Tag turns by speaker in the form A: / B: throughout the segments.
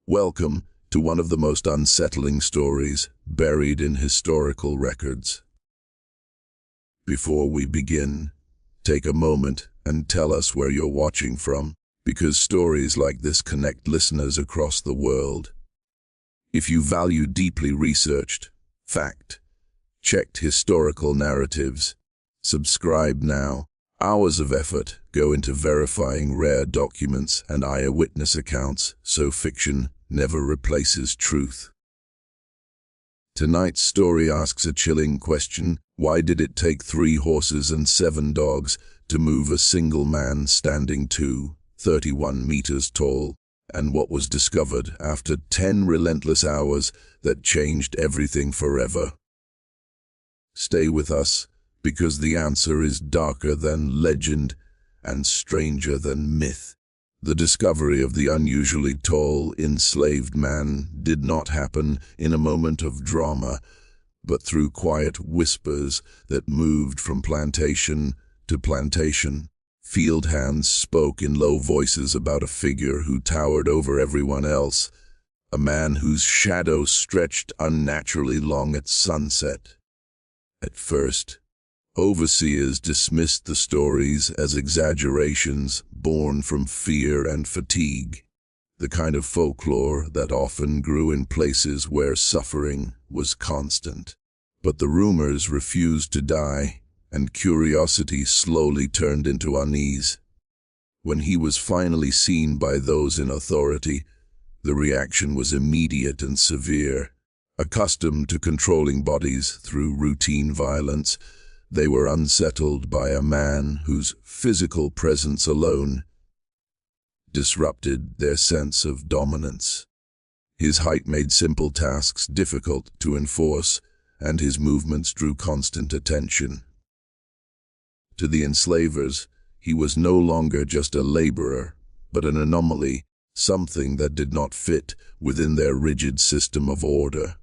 A: Welcome to one of the most unsettling stories buried in historical records. Before we begin, take a moment and tell us where you're watching from, because stories like this connect listeners across the world. If you value deeply researched, fact-checked historical narratives, subscribe now. Hours of effort go into verifying rare documents and eyewitness accounts, so fiction never replaces truth. Tonight's story asks a chilling question: why did it take 3 horses and 7 dogs to move a single man standing 2.31 meters tall? And what was discovered after 10 relentless hours that changed everything forever? Stay with us, because the answer is darker than legend and stranger than myth. The discovery of the unusually tall, enslaved man did not happen in a moment of drama, but through quiet whispers that moved from plantation to plantation. Field hands spoke in low voices about a figure who towered over everyone else, a man whose shadow stretched unnaturally long at sunset. At first, overseers dismissed the stories as exaggerations born from fear and fatigue, the kind of folklore that often grew in places where suffering was constant. But the rumors refused to die, and curiosity slowly turned into unease. When he was finally seen by those in authority, the reaction was immediate and severe. Accustomed to controlling bodies through routine violence, they were unsettled by a man whose physical presence alone disrupted their sense of dominance. His height made simple tasks difficult to enforce, and his movements drew constant attention. To the enslavers, he was no longer just a laborer, but an anomaly, something that did not fit within their rigid system of order.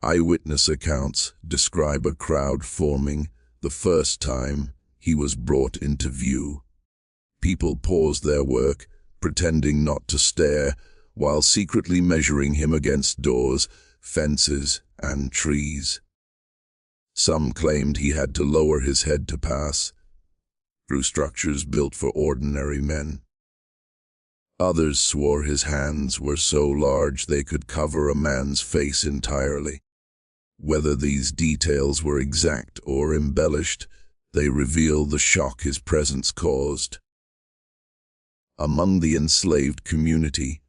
A: Eyewitness accounts describe a crowd forming the first time he was brought into view. People paused their work, pretending not to stare, while secretly measuring him against doors, fences, and trees. Some claimed he had to lower his head to pass through structures built for ordinary men. Others swore his hands were so large they could cover a man's face entirely. Whether these details were exact or embellished, they reveal the shock his presence caused. Among the enslaved community,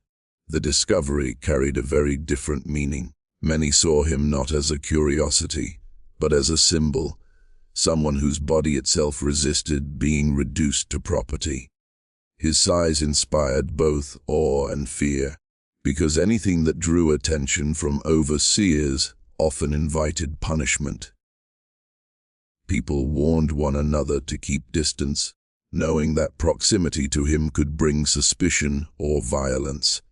A: the discovery carried a very different meaning. Many saw him not as a curiosity, but as a symbol, someone whose body itself resisted being reduced to property. His size inspired both awe and fear, because anything that drew attention from overseers often invited punishment. People warned one another to keep distance, knowing that proximity to him could bring suspicion or violence.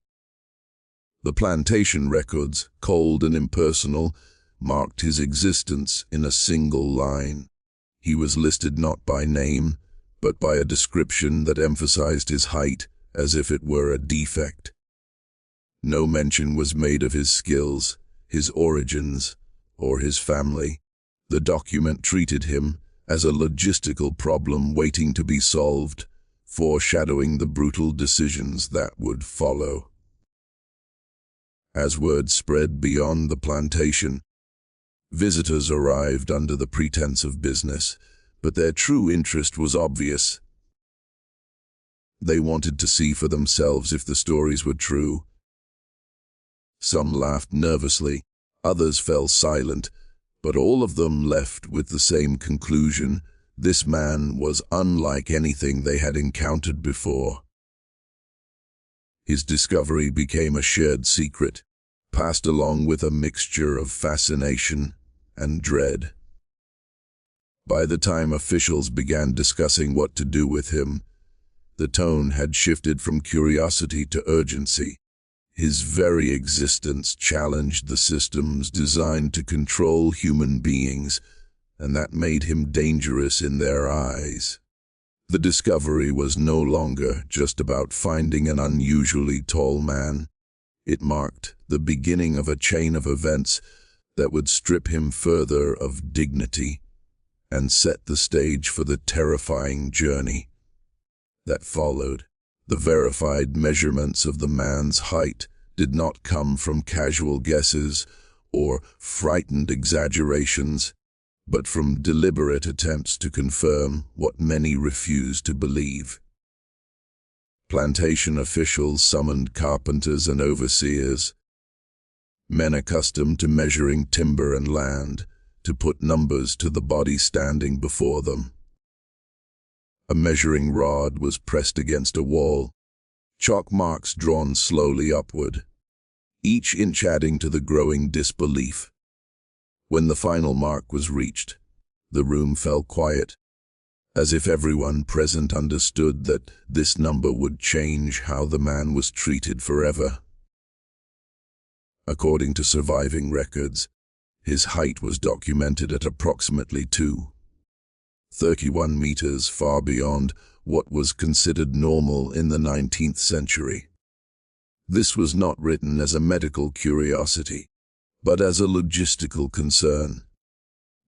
A: The plantation records, cold and impersonal, marked his existence in a single line. He was listed not by name, but by a description that emphasized his height as if it were a defect. No mention was made of his skills, his origins, or his family. The document treated him as a logistical problem waiting to be solved, foreshadowing the brutal decisions that would follow. As word spread beyond the plantation, visitors arrived under the pretense of business, but their true interest was obvious. They wanted to see for themselves if the stories were true. Some laughed nervously, others fell silent, but all of them left with the same conclusion: this man was unlike anything they had encountered before. His discovery became a shared secret, passed along with a mixture of fascination and dread. By the time officials began discussing what to do with him, the tone had shifted from curiosity to urgency. His very existence challenged the systems designed to control human beings, and that made him dangerous in their eyes. The discovery was no longer just about finding an unusually tall man. It marked the beginning of a chain of events that would strip him further of dignity and set the stage for the terrifying journey that followed. The verified measurements of the man's height did not come from casual guesses or frightened exaggerations, but from deliberate attempts to confirm what many refused to believe. Plantation officials summoned carpenters and overseers, men accustomed to measuring timber and land, to put numbers to the body standing before them. A measuring rod was pressed against a wall, chalk marks drawn slowly upward, each inch adding to the growing disbelief. When the final mark was reached, the room fell quiet, as if everyone present understood that this number would change how the man was treated forever. According to surviving records, his height was documented at approximately 2.31 meters, far beyond what was considered normal in the 19th century. This was not written as a medical curiosity, but as a logistical concern.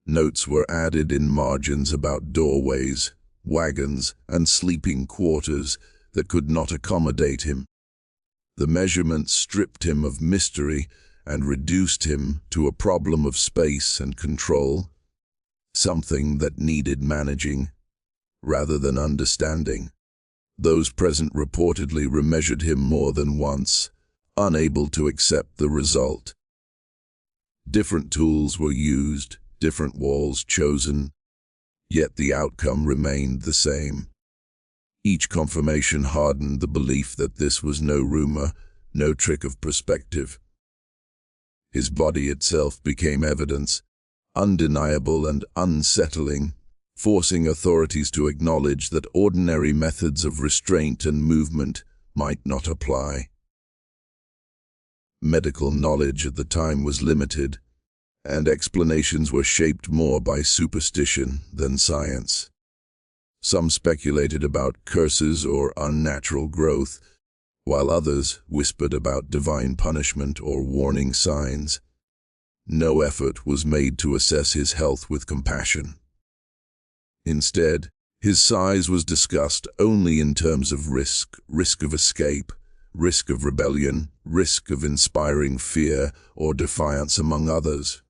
A: Notes were added in margins about doorways, wagons, and sleeping quarters that could not accommodate him. The measurements stripped him of mystery and reduced him to a problem of space and control, something that needed managing rather than understanding. Those present reportedly remeasured him more than once, unable to accept the result. Different tools were used, different walls chosen, yet the outcome remained the same. Each confirmation hardened the belief that this was no rumor, no trick of perspective. His body itself became evidence, undeniable and unsettling, forcing authorities to acknowledge that ordinary methods of restraint and movement might not apply. Medical knowledge at the time was limited, and explanations were shaped more by superstition than science. Some speculated about curses or unnatural growth, while others whispered about divine punishment or warning signs. No effort was made to assess his health with compassion. Instead, his size was discussed only in terms of risk of escape, risk of rebellion, risk of inspiring fear or defiance, among others.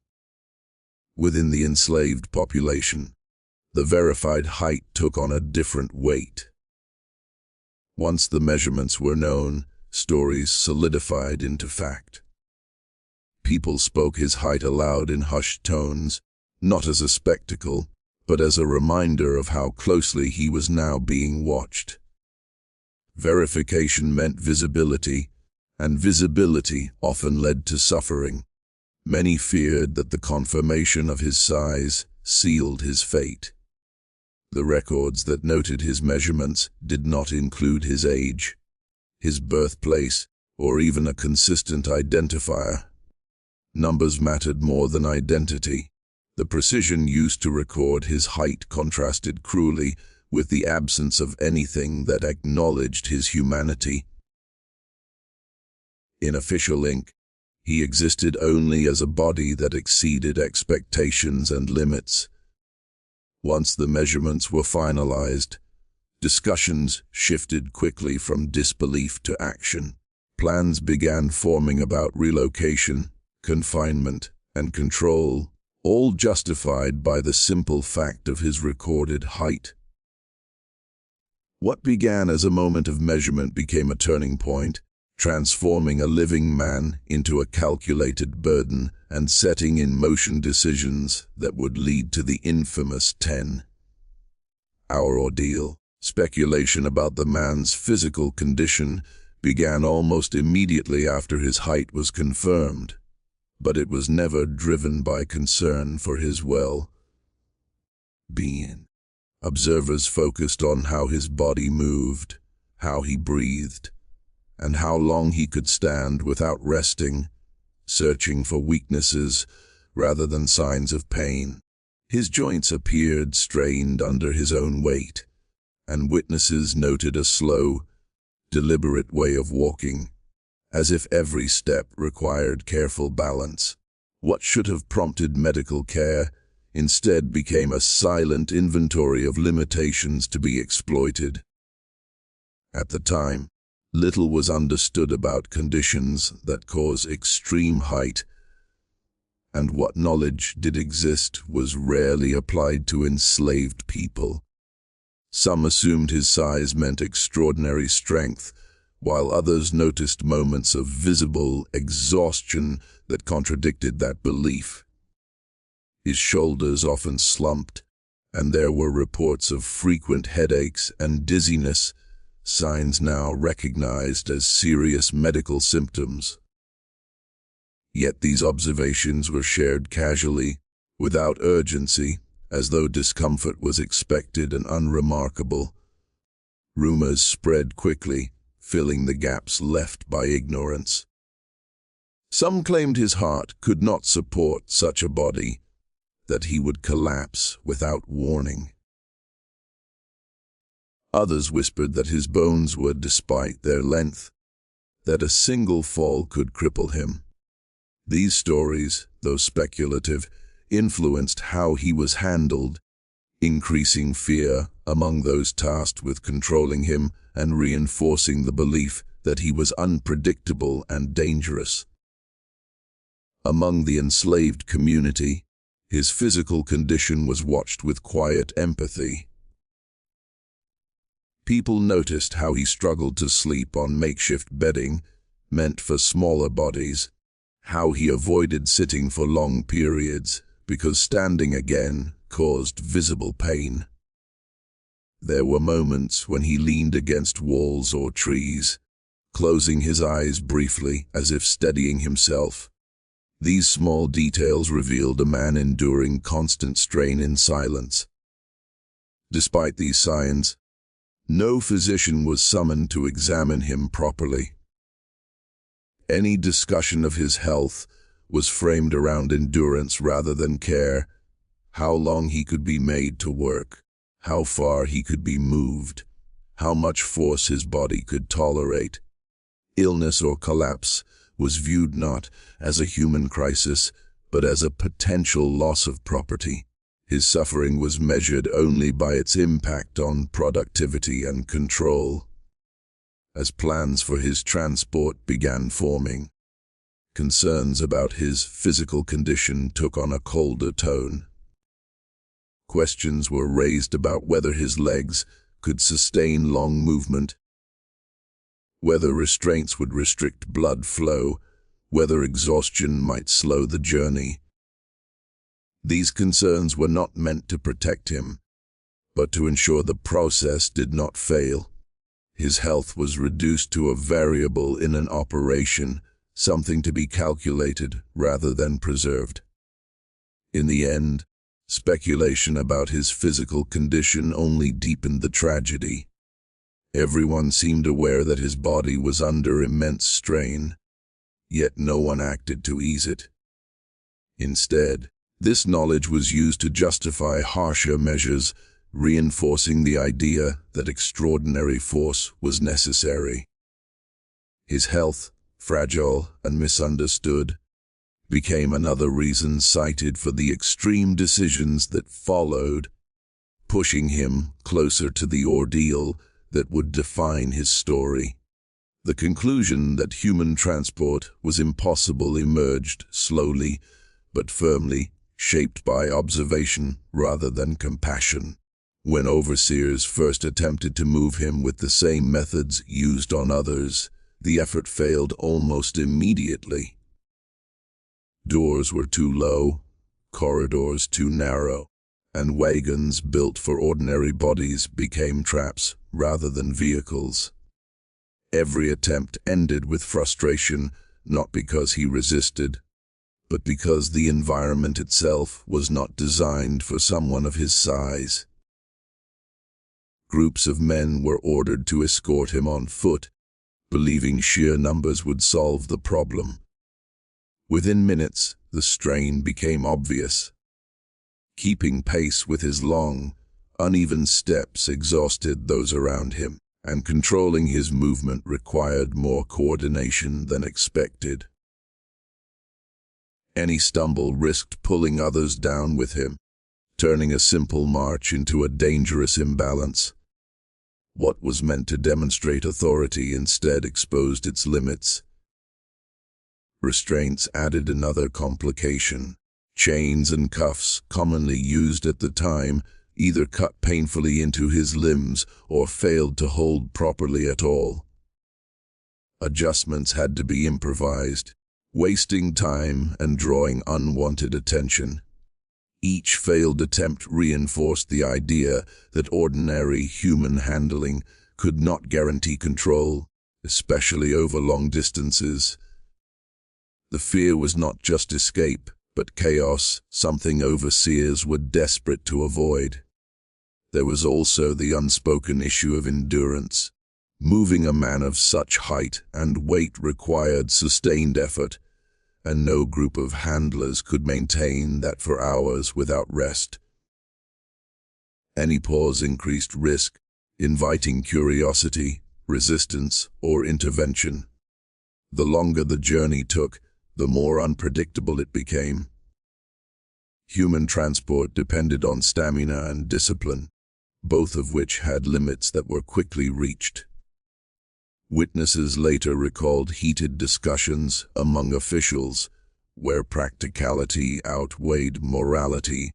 A: Within the enslaved population, the verified height took on a different weight. Once the measurements were known, stories solidified into fact. People spoke his height aloud in hushed tones, not as a spectacle, but as a reminder of how closely he was now being watched. Verification meant visibility, and visibility often led to suffering. Many feared that the confirmation of his size sealed his fate. The records that noted his measurements did not include his age, his birthplace, or even a consistent identifier. Numbers mattered more than identity. The precision used to record his height contrasted cruelly with the absence of anything that acknowledged his humanity. In official ink, he existed only as a body that exceeded expectations and limits. Once the measurements were finalized, discussions shifted quickly from disbelief to action. Plans began forming about relocation, confinement, and control, all justified by the simple fact of his recorded height. What began as a moment of measurement became a turning point, transforming a living man into a calculated burden and setting in motion decisions that would lead to the infamous 10-hour ordeal. Speculation about the man's physical condition began almost immediately after his height was confirmed, but it was never driven by concern for his well-being. Observers focused on how his body moved, how he breathed, and how long he could stand without resting, searching for weaknesses rather than signs of pain. His joints appeared strained under his own weight, and witnesses noted a slow, deliberate way of walking, as if every step required careful balance. What should have prompted medical care instead became a silent inventory of limitations to be exploited. At the time, little was understood about conditions that cause extreme height, and what knowledge did exist was rarely applied to enslaved people. Some assumed his size meant extraordinary strength, while others noticed moments of visible exhaustion that contradicted that belief. His shoulders often slumped, and there were reports of frequent headaches and dizziness, signs now recognized as serious medical symptoms. Yet these observations were shared casually, without urgency, as though discomfort was expected and unremarkable. Rumors spread quickly, filling the gaps left by ignorance. Some claimed his heart could not support such a body, that he would collapse without warning. Others whispered that his bones were, despite their length, that a single fall could cripple him. These stories, though speculative, influenced how he was handled, increasing fear among those tasked with controlling him and reinforcing the belief that he was unpredictable and dangerous. Among the enslaved community, his physical condition was watched with quiet empathy. People noticed how he struggled to sleep on makeshift bedding meant for smaller bodies, how he avoided sitting for long periods because standing again caused visible pain. There were moments when he leaned against walls or trees, closing his eyes briefly as if steadying himself. These small details revealed a man enduring constant strain in silence. Despite these signs, no physician was summoned to examine him properly. Any discussion of his health was framed around endurance rather than care, how long he could be made to work, how far he could be moved, how much force his body could tolerate. Illness or collapse was viewed not as a human crisis, but as a potential loss of property. His suffering was measured only by its impact on productivity and control. As plans for his transport began forming, concerns about his physical condition took on a colder tone. Questions were raised about whether his legs could sustain long movement, whether restraints would restrict blood flow, whether exhaustion might slow the journey. These concerns were not meant to protect him, but to ensure the process did not fail. His health was reduced to a variable in an operation, something to be calculated rather than preserved. In the end, speculation about his physical condition only deepened the tragedy. Everyone seemed aware that his body was under immense strain, yet no one acted to ease it. Instead, this knowledge was used to justify harsher measures, reinforcing the idea that extraordinary force was necessary. His health, fragile and misunderstood, became another reason cited for the extreme decisions that followed, pushing him closer to the ordeal that would define his story. The conclusion that human transport was impossible emerged slowly but firmly, shaped by observation rather than compassion. When overseers first attempted to move him with the same methods used on others, the effort failed almost immediately. Doors were too low, corridors too narrow, and wagons built for ordinary bodies became traps rather than vehicles. Every attempt ended with frustration, not because he resisted, but because the environment itself was not designed for someone of his size. Groups of men were ordered to escort him on foot, believing sheer numbers would solve the problem. Within minutes, the strain became obvious. Keeping pace with his long, uneven steps exhausted those around him. and controlling his movement required more coordination than expected. Any stumble risked pulling others down with him, turning a simple march into a dangerous imbalance. What was meant to demonstrate authority instead exposed its limits. Restraints added another complication. Chains and cuffs, commonly used at the time, either cut painfully into his limbs or failed to hold properly at all. Adjustments had to be improvised, wasting time and drawing unwanted attention. Each failed attempt reinforced the idea that ordinary human handling could not guarantee control, especially over long distances. The fear was not just escape, but chaos, something overseers were desperate to avoid. There was also the unspoken issue of endurance. Moving a man of such height and weight required sustained effort, and no group of handlers could maintain that for hours without rest. Any pause increased risk, inviting curiosity, resistance, or intervention. The longer the journey took, the more unpredictable it became. Human transport depended on stamina and discipline, both of which had limits that were quickly reached. Witnesses later recalled heated discussions among officials, where practicality outweighed morality.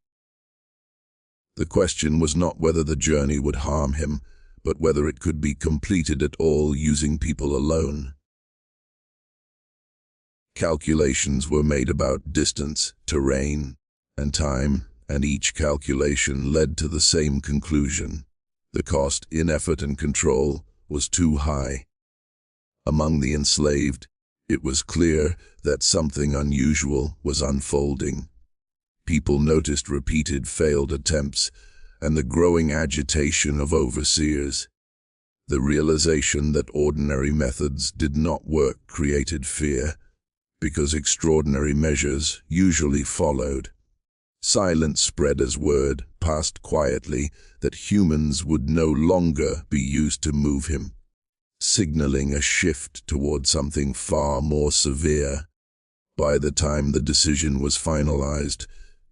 A: The question was not whether the journey would harm him, but whether it could be completed at all using people alone. Calculations were made about distance, terrain, and time, and each calculation led to the same conclusion. The cost in effort and control was too high. Among the enslaved, it was clear that something unusual was unfolding. People noticed repeated failed attempts and the growing agitation of overseers. The realization that ordinary methods did not work created fear, because extraordinary measures usually followed. Silence spread as word passed quietly that humans would no longer be used to move him, signaling a shift toward something far more severe. By the time the decision was finalized,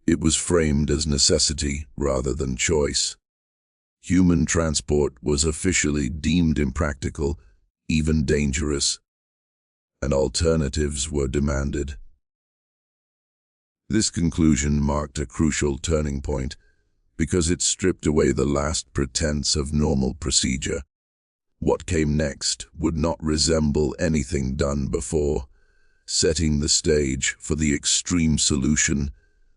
A: it was framed as necessity rather than choice. Human transport was officially deemed impractical, even dangerous, and alternatives were demanded. This conclusion marked a crucial turning point because it stripped away the last pretense of normal procedure. What came next would not resemble anything done before, setting the stage for the extreme solution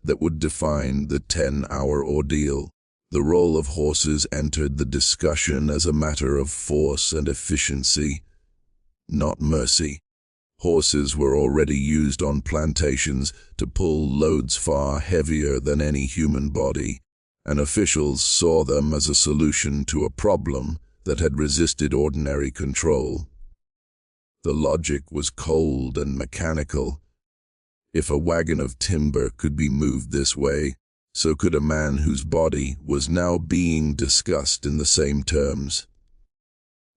A: that would define the 10-hour ordeal. The role of horses entered the discussion as a matter of force and efficiency, not mercy. Horses were already used on plantations to pull loads far heavier than any human body, and officials saw them as a solution to a problem that had resisted ordinary control. The logic was cold and mechanical. If a wagon of timber could be moved this way, so could a man whose body was now being discussed in the same terms.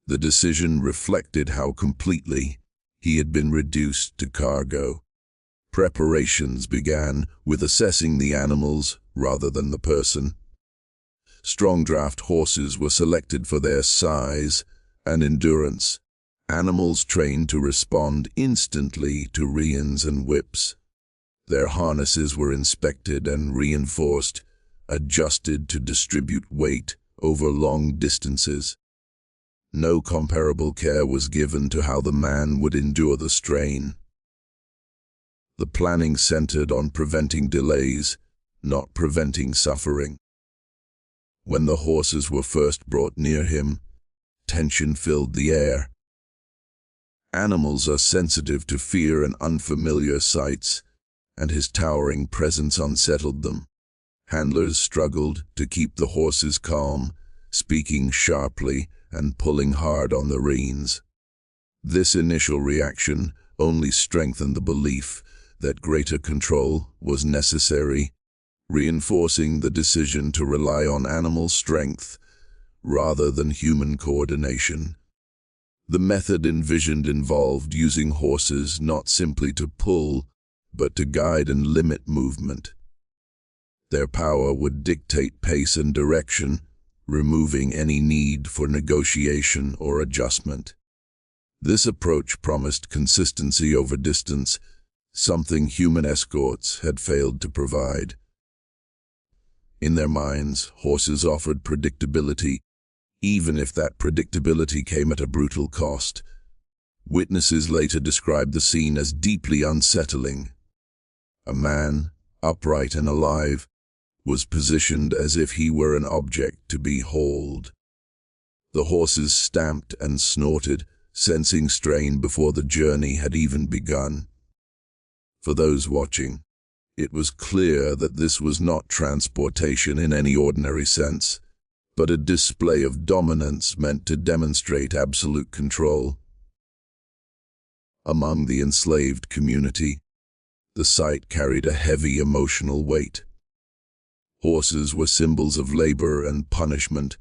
A: The decision reflected how completely he had been reduced to cargo. Preparations began with assessing the animals rather than the person. Strong draft horses were selected for their size and endurance, animals trained to respond instantly to reins and whips. Their harnesses were inspected and reinforced, adjusted to distribute weight over long distances. No comparable care was given to how the man would endure the strain. The planning centered on preventing delays, not preventing suffering. When the horses were first brought near him, tension filled the air. Animals are sensitive to fear and unfamiliar sights, and his towering presence unsettled them. Handlers struggled to keep the horses calm, speaking sharply and pulling hard on the reins. This initial reaction only strengthened the belief that greater control was necessary, reinforcing the decision to rely on animal strength rather than human coordination. The method envisioned involved using horses not simply to pull, but to guide and limit movement. Their power would dictate pace and direction, removing any need for negotiation or adjustment. This approach promised consistency over distance, something human escorts had failed to provide. In their minds, horses offered predictability, even if that predictability came at a brutal cost. Witnesses later described the scene as deeply unsettling. A man, upright and alive, was positioned as if he were an object to be hauled. The horses stamped and snorted, sensing strain before the journey had even begun. For those watching, it was clear that this was not transportation in any ordinary sense, but a display of dominance meant to demonstrate absolute control. Among the enslaved community, the sight carried a heavy emotional weight. Horses were symbols of labor and punishment,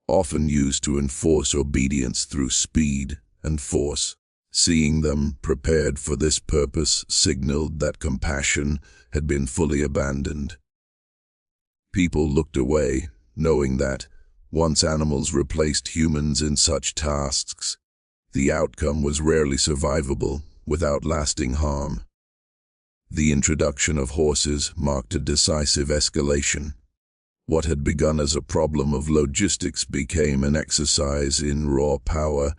A: often used to enforce obedience through speed and force. Seeing them prepared for this purpose signaled that compassion had been fully abandoned. People looked away, knowing that, once animals replaced humans in such tasks, the outcome was rarely survivable without lasting harm. The introduction of horses marked a decisive escalation. What had begun as a problem of logistics became an exercise in raw power,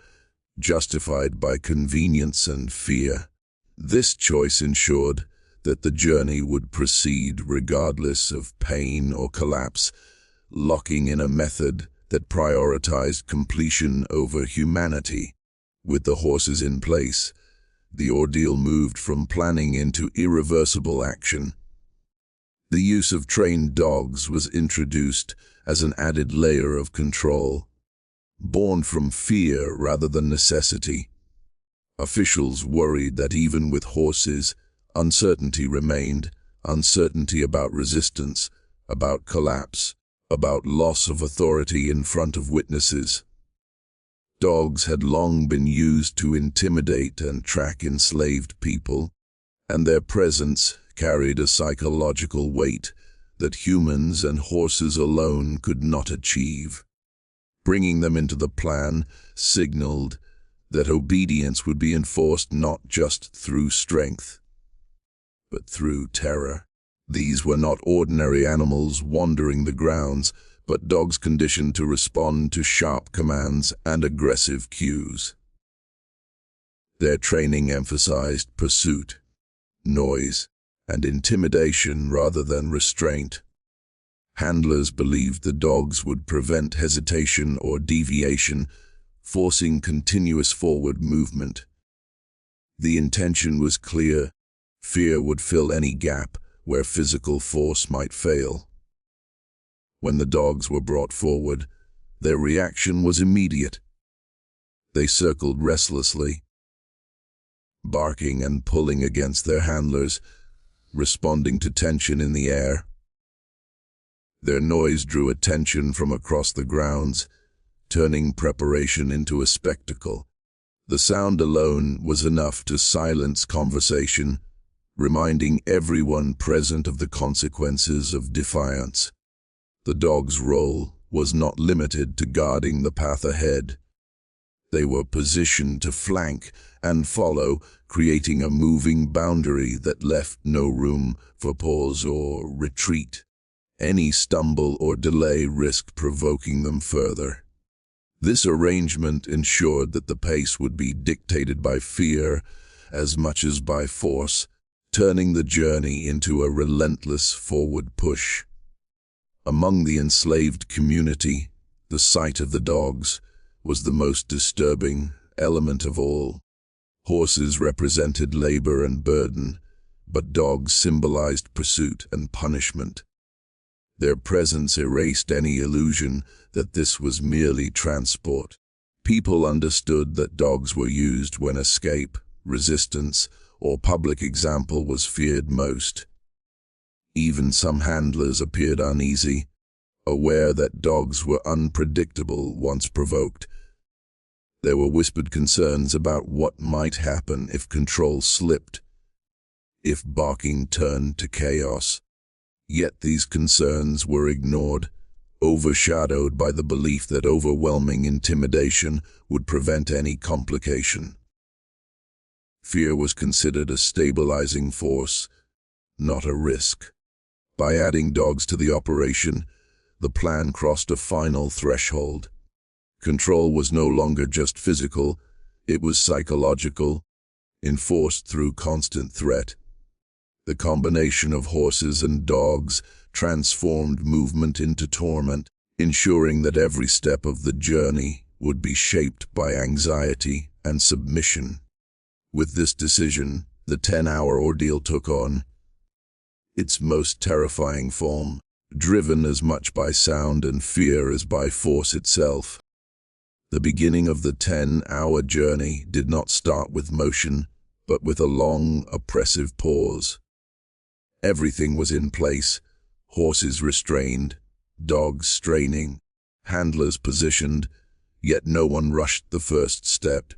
A: justified by convenience and fear. This choice ensured that the journey would proceed regardless of pain or collapse, locking in a method that prioritized completion over humanity. With the horses in place, the ordeal moved from planning into irreversible action. The use of trained dogs was introduced as an added layer of control, born from fear rather than necessity. Officials worried that even with horses, uncertainty remained, uncertainty about resistance, about collapse, about loss of authority in front of witnesses. Dogs had long been used to intimidate and track enslaved people, and their presence carried a psychological weight that humans and horses alone could not achieve. Bringing them into the plan signaled that obedience would be enforced not just through strength, but through terror. These were not ordinary animals wandering the grounds, but dogs conditioned to respond to sharp commands and aggressive cues. Their training emphasized pursuit, noise, and intimidation rather than restraint. Handlers believed the dogs would prevent hesitation or deviation, forcing continuous forward movement. The intention was clear: fear would fill any gap where physical force might fail. When the dogs were brought forward, their reaction was immediate. They circled restlessly, barking and pulling against their handlers, responding to tension in the air. Their noise drew attention from across the grounds, turning preparation into a spectacle. The sound alone was enough to silence conversation, reminding everyone present of the consequences of defiance. The dogs' role was not limited to guarding the path ahead. They were positioned to flank and follow, creating a moving boundary that left no room for pause or retreat. Any stumble or delay risked provoking them further. This arrangement ensured that the pace would be dictated by fear as much as by force, turning the journey into a relentless forward push. Among the enslaved community, the sight of the dogs was the most disturbing element of all. Horses represented labor and burden, but dogs symbolized pursuit and punishment. Their presence erased any illusion that this was merely transport. People understood that dogs were used when escape, resistance, or public example was feared most. Even some handlers appeared uneasy, aware that dogs were unpredictable once provoked. There were whispered concerns about what might happen if control slipped, if barking turned to chaos. Yet these concerns were ignored, overshadowed by the belief that overwhelming intimidation would prevent any complication. Fear was considered a stabilizing force, not a risk. By adding dogs to the operation, the plan crossed a final threshold. Control was no longer just physical, it was psychological, enforced through constant threat. The combination of horses and dogs transformed movement into torment, ensuring that every step of the journey would be shaped by anxiety and submission. With this decision, the 10-hour ordeal took on its most terrifying form, driven as much by sound and fear as by force itself. The beginning of the 10-hour journey did not start with motion, but with a long, oppressive pause. Everything was in place, horses restrained, dogs straining, handlers positioned, yet no one rushed the first step.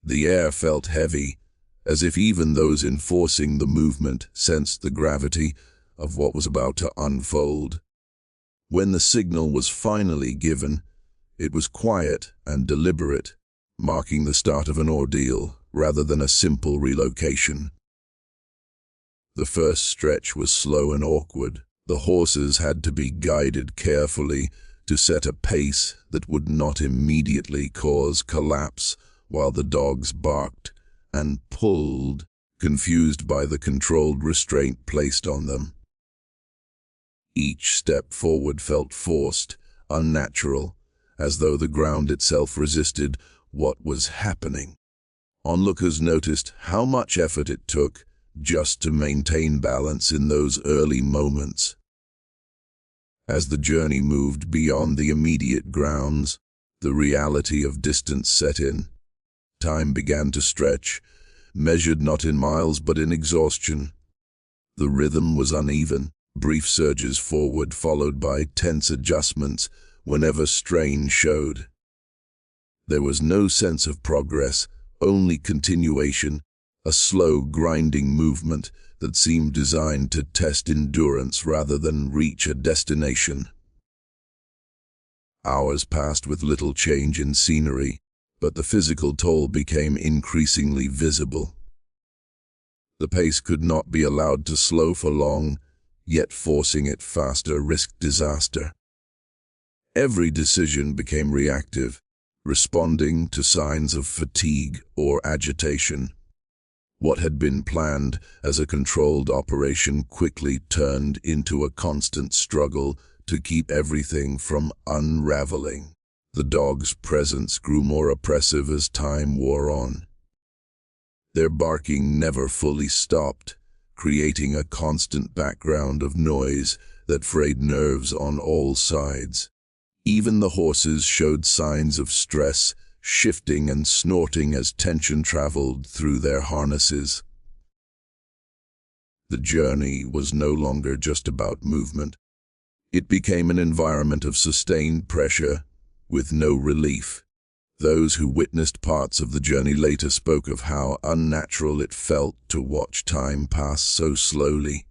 A: The air felt heavy, as if even those enforcing the movement sensed the gravity of what was about to unfold. When the signal was finally given, it was quiet and deliberate, marking the start of an ordeal rather than a simple relocation. The first stretch was slow and awkward. The horses had to be guided carefully to set a pace that would not immediately cause collapse, while the dogs barked and pulled, confused by the controlled restraint placed on them. Each step forward felt forced, unnatural, as though the ground itself resisted what was happening. Onlookers noticed how much effort it took just to maintain balance in those early moments. As the journey moved beyond the immediate grounds, the reality of distance set in. Time began to stretch, measured not in miles but in exhaustion. The rhythm was uneven, brief surges forward followed by tense adjustments whenever strain showed. There was no sense of progress, only continuation, a slow, grinding movement that seemed designed to test endurance rather than reach a destination. Hours passed with little change in scenery, but the physical toll became increasingly visible. The pace could not be allowed to slow for long, yet forcing it faster risked disaster. Every decision became reactive, responding to signs of fatigue or agitation. What had been planned as a controlled operation quickly turned into a constant struggle to keep everything from unraveling. The dog's presence grew more oppressive as time wore on. Their barking never fully stopped, creating a constant background of noise that frayed nerves on all sides. Even the horses showed signs of stress, shifting and snorting as tension traveled through their harnesses. The journey was no longer just about movement. It became an environment of sustained pressure, with no relief. Those who witnessed parts of the journey later spoke of how unnatural it felt to watch time pass so slowly.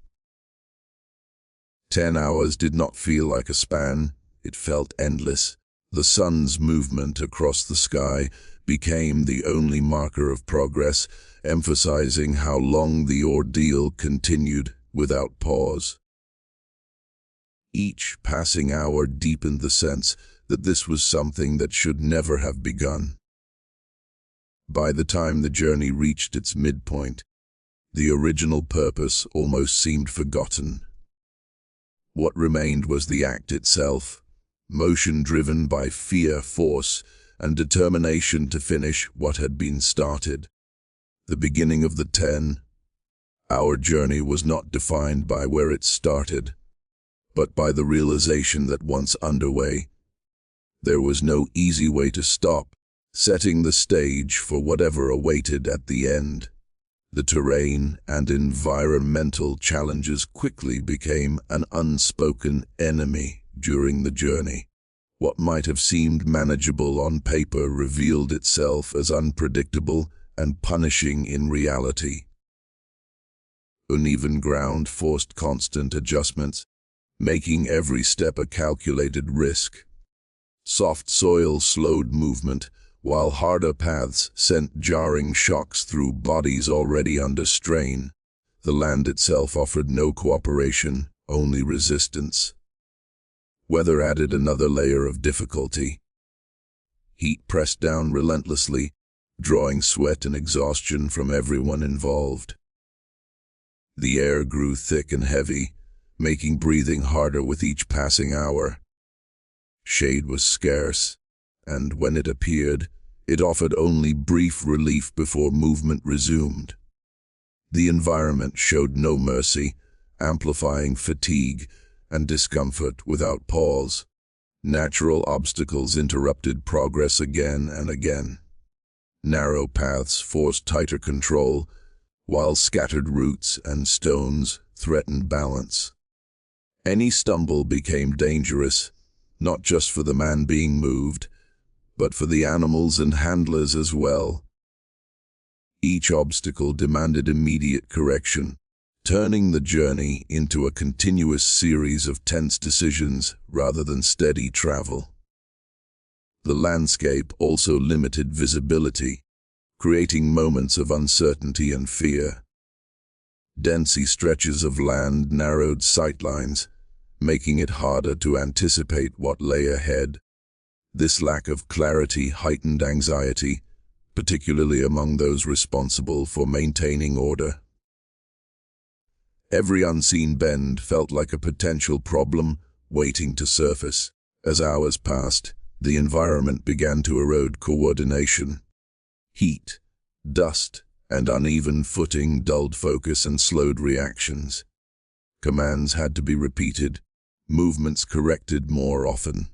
A: 10 hours did not feel like a span, it felt endless. The sun's movement across the sky became the only marker of progress, emphasizing how long the ordeal continued without pause. Each passing hour deepened the sense that this was something that should never have begun. By the time the journey reached its midpoint, the original purpose almost seemed forgotten. What remained was the act itself, motion driven by fear, force, and determination to finish what had been started. The beginning of the 10-hour journey was not defined by where it started, but by the realization that once underway, there was no easy way to stop, setting the stage for whatever awaited at the end. The terrain and environmental challenges quickly became an unspoken enemy, during the journey. What might have seemed manageable on paper revealed itself as unpredictable and punishing in reality. Uneven ground forced constant adjustments, making every step a calculated risk. Soft soil slowed movement, while harder paths sent jarring shocks through bodies already under strain. The land itself offered no cooperation, only resistance. Weather added another layer of difficulty. Heat pressed down relentlessly, drawing sweat and exhaustion from everyone involved. The air grew thick and heavy, making breathing harder with each passing hour. Shade was scarce, and when it appeared, it offered only brief relief before movement resumed. The environment showed no mercy, amplifying fatigue and discomfort without pause. Natural obstacles interrupted progress again and again. Narrow paths forced tighter control, while scattered roots and stones threatened balance. Any stumble became dangerous, not just for the man being moved, but for the animals and handlers as well. Each obstacle demanded immediate correction, turning the journey into a continuous series of tense decisions rather than steady travel. The landscape also limited visibility, creating moments of uncertainty and fear. Dense stretches of land narrowed sightlines, making it harder to anticipate what lay ahead. This lack of clarity heightened anxiety, particularly among those responsible for maintaining order. Every unseen bend felt like a potential problem waiting to surface. As hours passed, the environment began to erode coordination. Heat, dust, and uneven footing dulled focus and slowed reactions. Commands had to be repeated, movements corrected more often.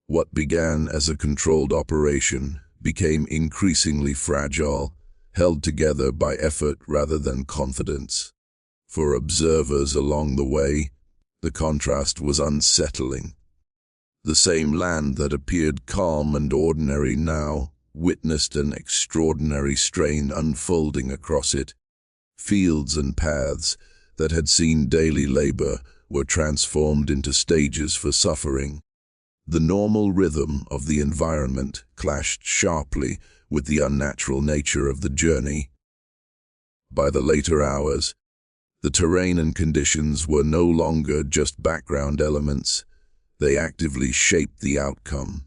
A: What began as a controlled operation became increasingly fragile, held together by effort rather than confidence. For observers along the way, the contrast was unsettling. The same land that appeared calm and ordinary now witnessed an extraordinary strain unfolding across it. Fields and paths that had seen daily labor were transformed into stages for suffering. The normal rhythm of the environment clashed sharply with the unnatural nature of the journey. By the later hours, the terrain and conditions were no longer just background elements. They actively shaped the outcome.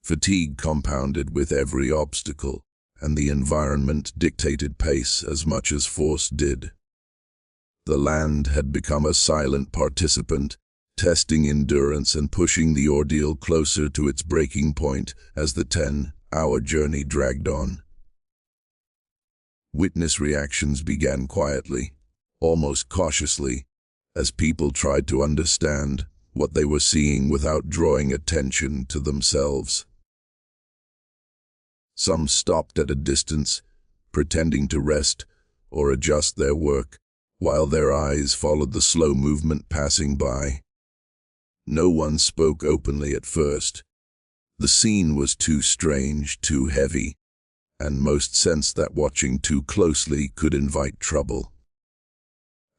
A: Fatigue compounded with every obstacle, and the environment dictated pace as much as force did. The land had become a silent participant, testing endurance and pushing the ordeal closer to its breaking point as the 10-hour journey dragged on. Witness reactions began quietly, almost cautiously, as people tried to understand what they were seeing without drawing attention to themselves. Some stopped at a distance, pretending to rest or adjust their work, while their eyes followed the slow movement passing by. No one spoke openly at first. The scene was too strange, too heavy, and most sensed that watching too closely could invite trouble.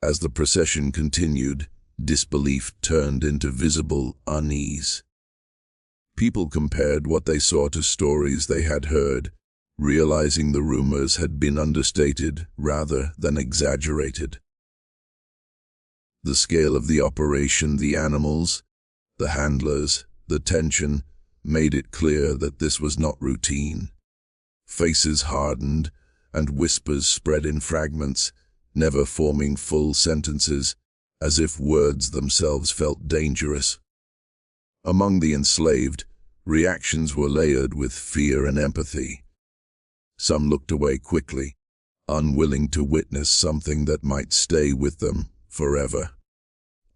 A: As the procession continued, disbelief turned into visible unease. People compared what they saw to stories they had heard, realizing the rumors had been understated rather than exaggerated. The scale of the operation, the animals, the handlers, the tension, made it clear that this was not routine. Faces hardened, and whispers spread in fragments, never forming full sentences, as if words themselves felt dangerous. Among the enslaved, reactions were layered with fear and empathy. Some looked away quickly, unwilling to witness something that might stay with them forever.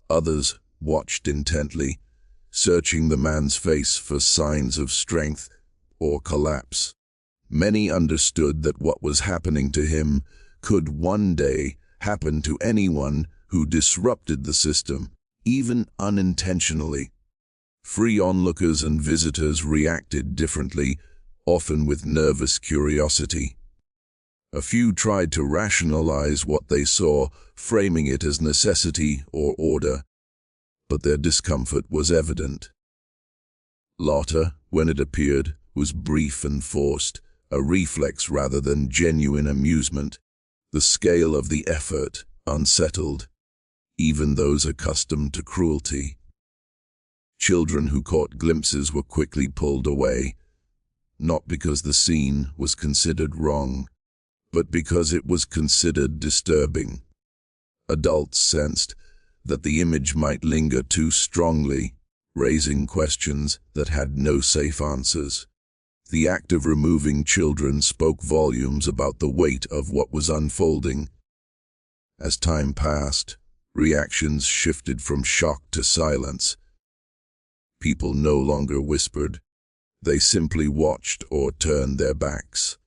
A: Others watched intently, searching the man's face for signs of strength or collapse. Many understood that what was happening to him could one day happen to anyone who disrupted the system, even unintentionally. Free onlookers and visitors reacted differently, often with nervous curiosity. A few tried to rationalize what they saw, framing it as necessity or order, but their discomfort was evident. Laughter, when it appeared, was brief and forced, a reflex rather than genuine amusement. The scale of the effort unsettled even those accustomed to cruelty. Children who caught glimpses were quickly pulled away, not because the scene was considered wrong, but because it was considered disturbing. Adults sensed that the image might linger too strongly, raising questions that had no safe answers. The act of removing children spoke volumes about the weight of what was unfolding. As time passed, reactions shifted from shock to silence. People no longer whispered. They simply watched or turned their backs.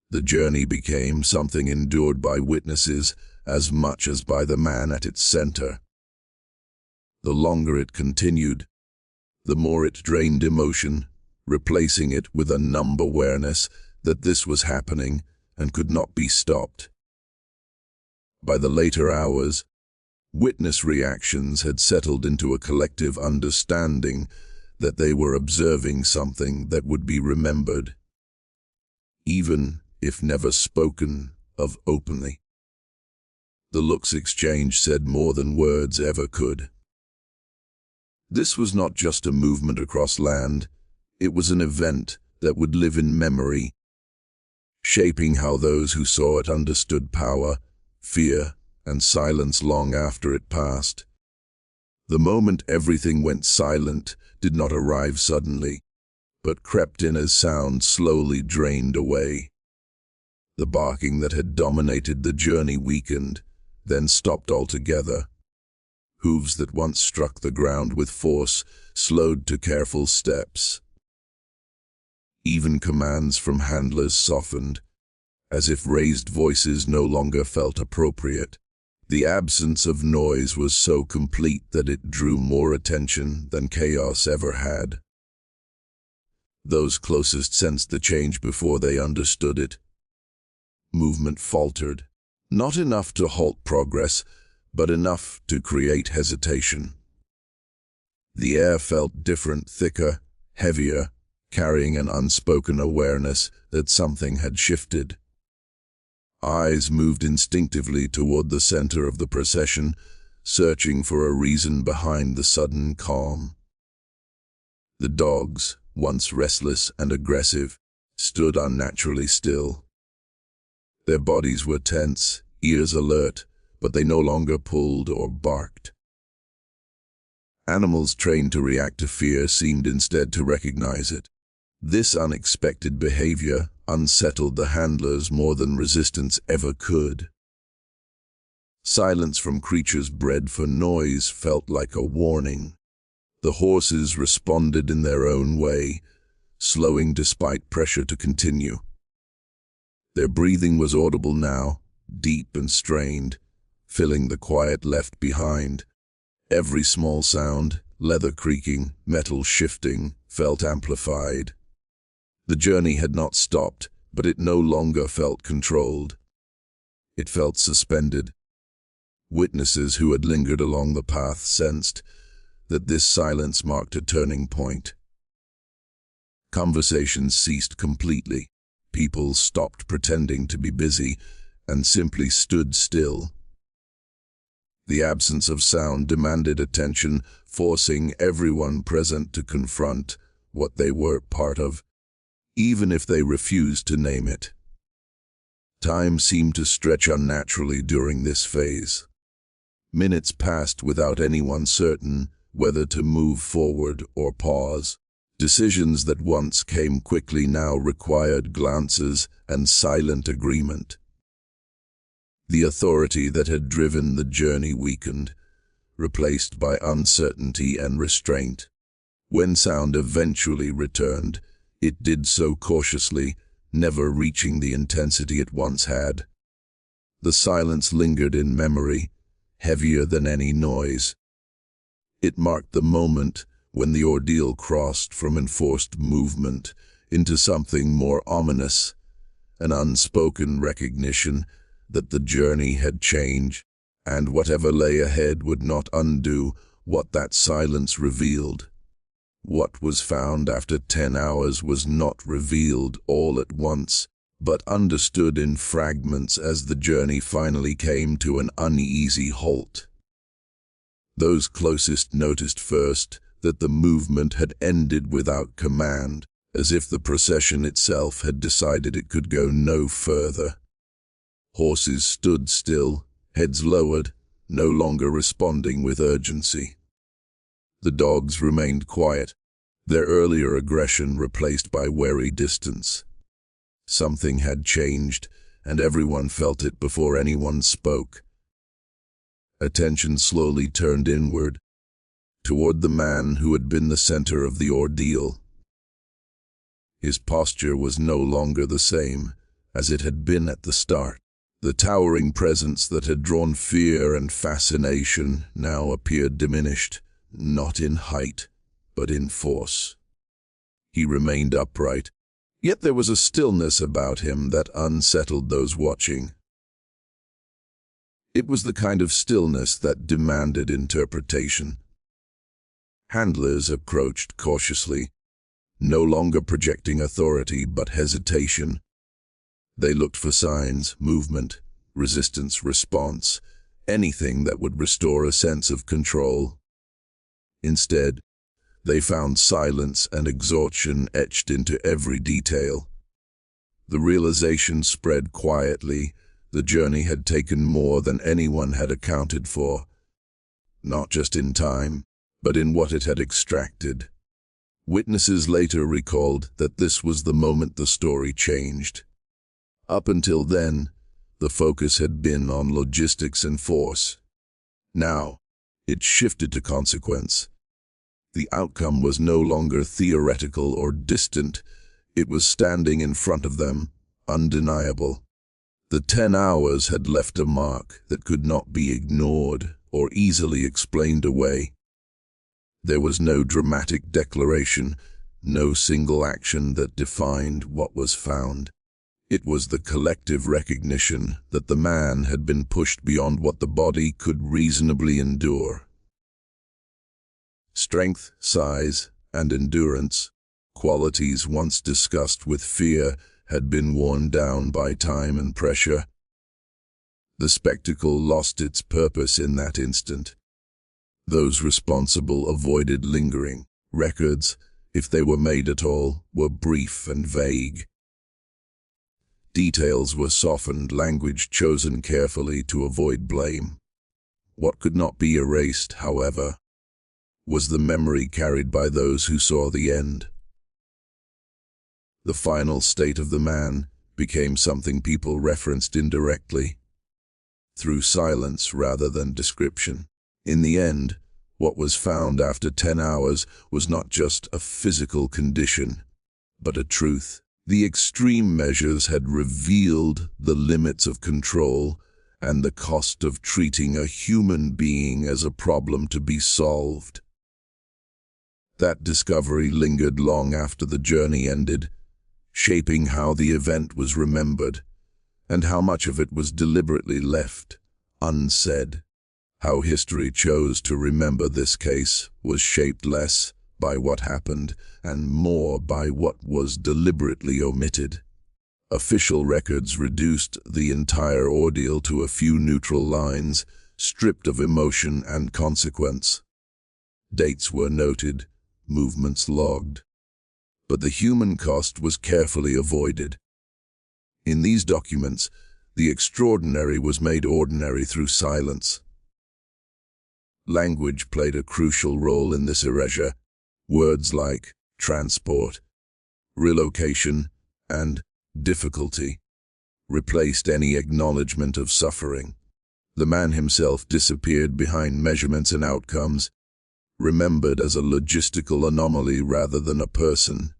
A: The journey became something endured by witnesses as much as by the man at its center. The longer it continued, the more it drained emotion, replacing it with a numb awareness that this was happening and could not be stopped. By the later hours, witness reactions had settled into a collective understanding that they were observing something that would be remembered, even if never spoken of openly. The looks exchanged said more than words ever could. This was not just a movement across land, it was an event that would live in memory, shaping how those who saw it understood power, fear, and silence long after it passed. The moment everything went silent did not arrive suddenly, but crept in as sound slowly drained away. The barking that had dominated the journey weakened, then stopped altogether. Hooves that once struck the ground with force slowed to careful steps. Even commands from handlers softened, as if raised voices no longer felt appropriate. The absence of noise was so complete that it drew more attention than chaos ever had. Those closest sensed the change before they understood it. Movement faltered, not enough to halt progress, but enough to create hesitation. The air felt different, thicker, heavier, carrying an unspoken awareness that something had shifted. Eyes moved instinctively toward the center of the procession, searching for a reason behind the sudden calm. The dogs, once restless and aggressive, stood unnaturally still. Their bodies were tense, ears alert, but they no longer pulled or barked. Animals trained to react to fear seemed instead to recognize it. This unexpected behavior unsettled the handlers more than resistance ever could. Silence from creatures bred for noise felt like a warning. The horses responded in their own way, slowing despite pressure to continue. Their breathing was audible now, deep and strained, filling the quiet left behind. Every small sound, leather creaking, metal shifting, felt amplified. The journey had not stopped, but it no longer felt controlled. It felt suspended. Witnesses who had lingered along the path sensed that this silence marked a turning point. Conversations ceased completely. People stopped pretending to be busy and simply stood still. The absence of sound demanded attention, forcing everyone present to confront what they were part of, even if they refused to name it. Time seemed to stretch unnaturally during this phase. Minutes passed without anyone certain whether to move forward or pause. Decisions that once came quickly now required glances and silent agreement. The authority that had driven the journey weakened, replaced by uncertainty and restraint. When sound eventually returned, it did so cautiously, never reaching the intensity it once had. The silence lingered in memory, heavier than any noise. It marked the moment when the ordeal crossed from enforced movement into something more ominous, an unspoken recognition that the journey had changed, and whatever lay ahead would not undo what that silence revealed. What was found after 10 hours was not revealed all at once, but understood in fragments as the journey finally came to an uneasy halt. Those closest noticed first that the movement had ended without command, as if the procession itself had decided it could go no further. Horses stood still, heads lowered, no longer responding with urgency. The dogs remained quiet, their earlier aggression replaced by wary distance. Something had changed, and everyone felt it before anyone spoke. Attention slowly turned inward, toward the man who had been the center of the ordeal. His posture was no longer the same as it had been at the start. The towering presence that had drawn fear and fascination now appeared diminished, not in height, but in force. He remained upright, yet there was a stillness about him that unsettled those watching. It was the kind of stillness that demanded interpretation. Handlers approached cautiously, no longer projecting authority but hesitation. They looked for signs, movement, resistance, response, anything that would restore a sense of control. Instead, they found silence and exhaustion etched into every detail. The realization spread quietly. The journey had taken more than anyone had accounted for, not just in time, but in what it had extracted. Witnesses later recalled that this was the moment the story changed. Up until then, the focus had been on logistics and force. Now, it shifted to consequence. The outcome was no longer theoretical or distant. It was standing in front of them, undeniable. The 10 hours had left a mark that could not be ignored or easily explained away. There was no dramatic declaration, no single action that defined what was found. It was the collective recognition that the man had been pushed beyond what the body could reasonably endure. Strength, size, and endurance, qualities once discussed with fear, had been worn down by time and pressure. The spectacle lost its purpose in that instant. Those responsible avoided lingering. Records, if they were made at all, were brief and vague. Details were softened, language chosen carefully to avoid blame. What could not be erased, however, was the memory carried by those who saw the end. The final state of the man became something people referenced indirectly, through silence rather than description. In the end, what was found after 10 hours was not just a physical condition, but a truth. The extreme measures had revealed the limits of control and the cost of treating a human being as a problem to be solved. That discovery lingered long after the journey ended, shaping how the event was remembered, and how much of it was deliberately left unsaid. How history chose to remember this case was shaped less by what happened and more by what was deliberately omitted. Official records reduced the entire ordeal to a few neutral lines, stripped of emotion and consequence. Dates were noted, movements logged, but the human cost was carefully avoided. In these documents, the extraordinary was made ordinary through silence. Language played a crucial role in this erasure. Words like transport, relocation, and difficulty replaced any acknowledgement of suffering. The man himself disappeared behind measurements and outcomes, remembered as a logistical anomaly rather than a person.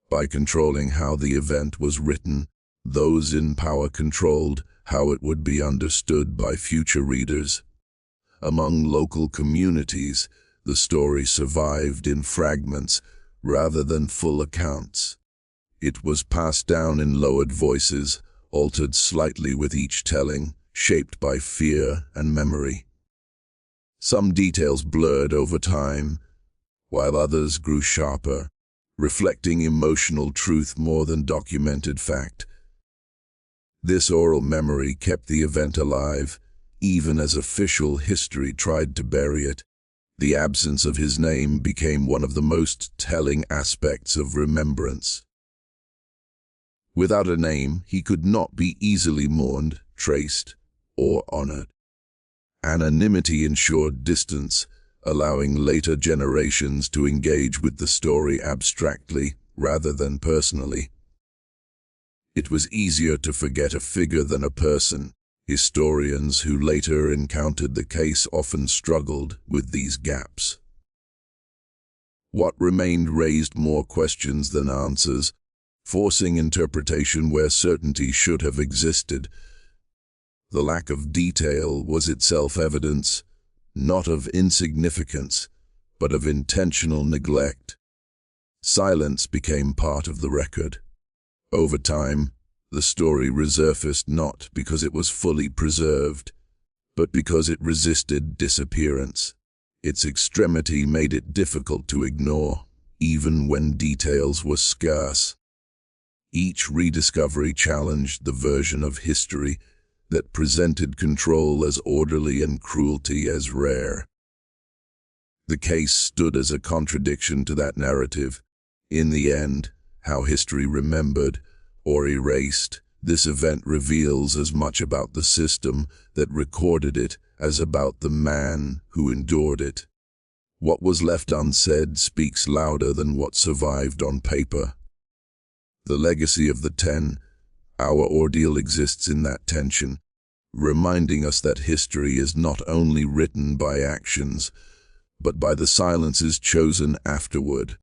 A: By controlling how the event was written, those in power controlled how it would be understood by future readers. Among local communities, the story survived in fragments rather than full accounts. It was passed down in lowered voices, altered slightly with each telling, shaped by fear and memory. Some details blurred over time, while others grew sharper, reflecting emotional truth more than documented fact. This oral memory kept the event alive, even as official history tried to bury it. The absence of his name became one of the most telling aspects of remembrance. Without a name, he could not be easily mourned, traced, or honored. Anonymity ensured distance, allowing later generations to engage with the story abstractly rather than personally. It was easier to forget a figure than a person. Historians who later encountered the case often struggled with these gaps. What remained raised more questions than answers, forcing interpretation where certainty should have existed. The lack of detail was itself evidence, not of insignificance, but of intentional neglect. Silence became part of the record. Over time, the story resurfaced not because it was fully preserved, but because it resisted disappearance. Its extremity made it difficult to ignore, even when details were scarce. Each rediscovery challenged the version of history that presented control as orderly and cruelty as rare. The case stood as a contradiction to that narrative. In the end, how history remembered or erased this event reveals as much about the system that recorded it as about the man who endured it. What was left unsaid speaks louder than what survived on paper. The legacy of the 10, our ordeal exists in that tension, reminding us that history is not only written by actions, but by the silences chosen afterward.